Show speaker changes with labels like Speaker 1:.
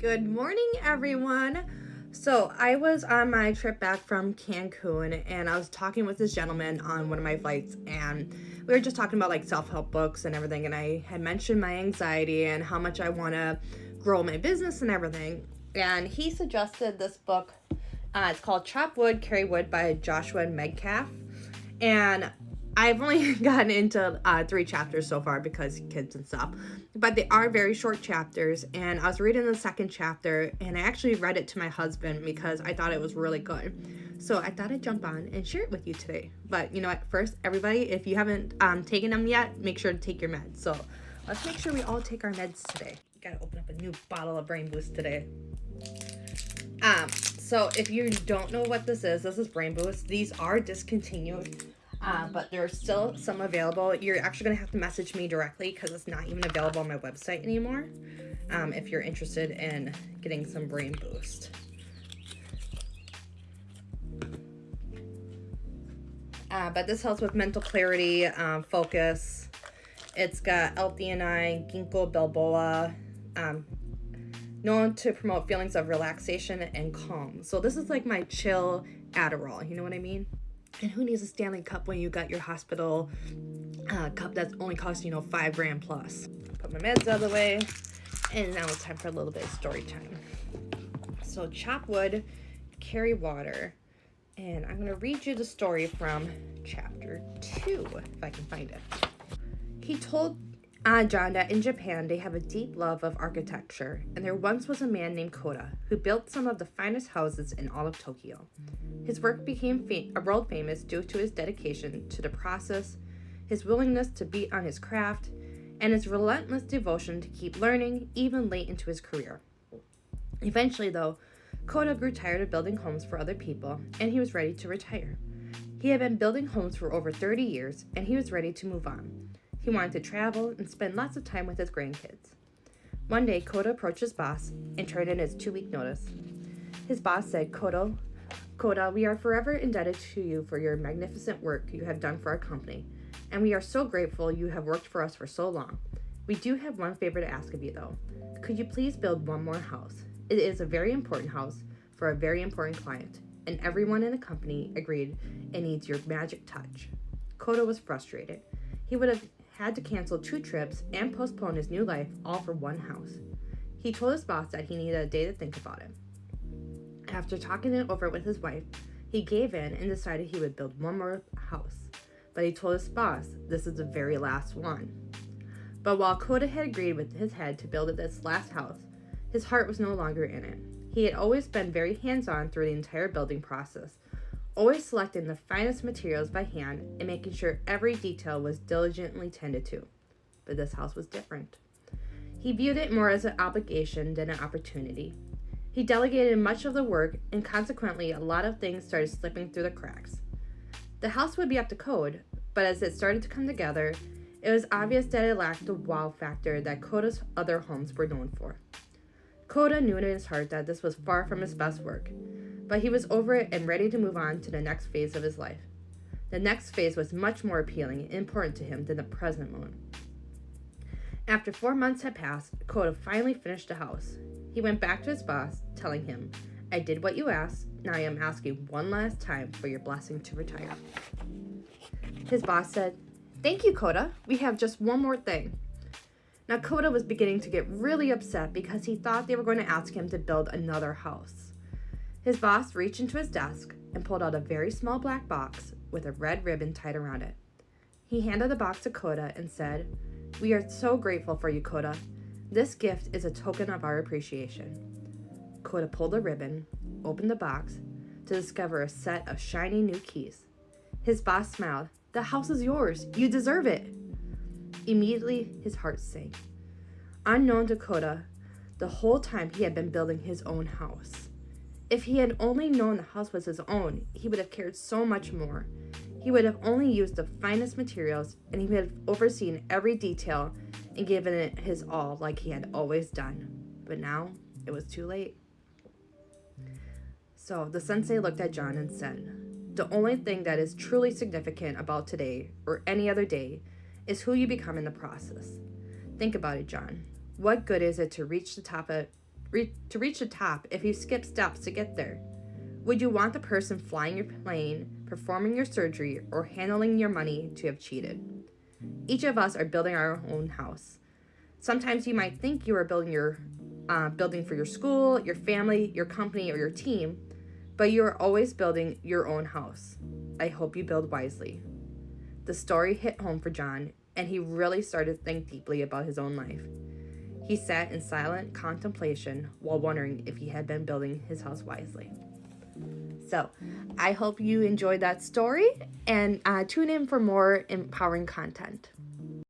Speaker 1: Good morning, everyone. So I was on my trip back from Cancun and I was talking with this gentleman on one of my flights, and we were just talking about like self-help books and everything, and I had mentioned my anxiety and how much I want to grow my business and everything. And he suggested this book. It's called Chop Wood, Carry Wood by Joshua Medcalf. And I've only gotten into 3 chapters so far because kids and stuff, but they are very short chapters. And I was reading the second chapter, and I actually read it to my husband because I thought it was really good. So I thought I'd jump on and share it with you today. But you know what? First, everybody, if you haven't taken them yet, make sure to take your meds. So let's make sure we all take our meds today. Gotta open up a new bottle of Brain Boost today. So if you don't know what this is Brain Boost. These are discontinued. But there's still some available. You're actually going to have to message me directly because it's not even available on my website anymore, if you're interested in getting some Brain Boost. But this helps with mental clarity, focus. It's got L-theanine, ginkgo biloba, known to promote feelings of relaxation and calm. So this is like my chill Adderall, you know what I mean? And who needs a Stanley cup when you got your hospital cup that's only costing, $5,000 plus? Put my meds out of the way, and now it's time for a little bit of story time. So chop wood, carry water, and I'm going to read you the story from chapter 2, if I can find it. He told John that in Japan they have a deep love of architecture, and there once was a man named Koda who built some of the finest houses in all of Tokyo. His work became world famous due to his dedication to the process, his willingness to beat on his craft, and his relentless devotion to keep learning even late into his career. Eventually, though, Koda grew tired of building homes for other people, and he was ready to retire. He had been building homes for over 30 years, and he was ready to move on. He wanted to travel and spend lots of time with his grandkids. One day, Koda approached his boss and turned in his 2-week notice. His boss said, Koda, we are forever indebted to you for your magnificent work you have done for our company, and we are so grateful you have worked for us for so long. We do have one favor to ask of you, though. Could you please build one more house? It is a very important house for a very important client, and everyone in the company agreed it needs your magic touch. Koda was frustrated. He would have had to cancel 2 trips and postpone his new life all for one house. He told his boss that he needed a day to think about it. After talking it over with his wife, he gave in and decided he would build one more house. But he told his boss this is the very last one. But while Koda had agreed with his head to build this last house, his heart was no longer in it. He had always been very hands-on through the entire building process, always selecting the finest materials by hand and making sure every detail was diligently tended to. But this house was different. He viewed it more as an obligation than an opportunity. He delegated much of the work, and consequently a lot of things started slipping through the cracks. The house would be up to code, but as it started to come together, it was obvious that it lacked the wow factor that Koda's other homes were known for. Koda knew in his heart that this was far from his best work, but he was over it and ready to move on to the next phase of his life. The next phase was much more appealing and important to him than the present one. After 4 months had passed, Koda finally finished the house. He went back to his boss, telling him, I did what you asked, now I am asking one last time for your blessing to retire. His boss said, Thank you, Koda. We have just one more thing. Now Koda was beginning to get really upset because he thought they were going to ask him to build another house. His boss reached into his desk and pulled out a very small black box with a red ribbon tied around it. He handed the box to Koda and said, We are so grateful for you, Koda. This gift is a token of our appreciation. Koda pulled the ribbon, opened the box, to discover a set of shiny new keys. His boss smiled. The house is yours. You deserve it. Immediately, his heart sank. Unknown to Koda, the whole time he had been building his own house. If he had only known the house was his own, he would have cared so much more. He would have only used the finest materials, and he would have overseen every detail and given it his all like he had always done. But now, it was too late. So the sensei looked at John and said, The only thing that is truly significant about today, or any other day, is who you become in the process. Think about it, John. What good is it to reach to reach the top if you skip steps to get there? Would you want the person flying your plane, performing your surgery, or handling your money to have cheated? Each of us are building our own house. Sometimes you might think you are building for your school, your family, your company, or your team, but you are always building your own house. I hope you build wisely. The story hit home for John, and he really started to think deeply about his own life. He sat in silent contemplation while wondering if he had been building his house wisely. So, I hope you enjoyed that story, and tune in for more empowering content.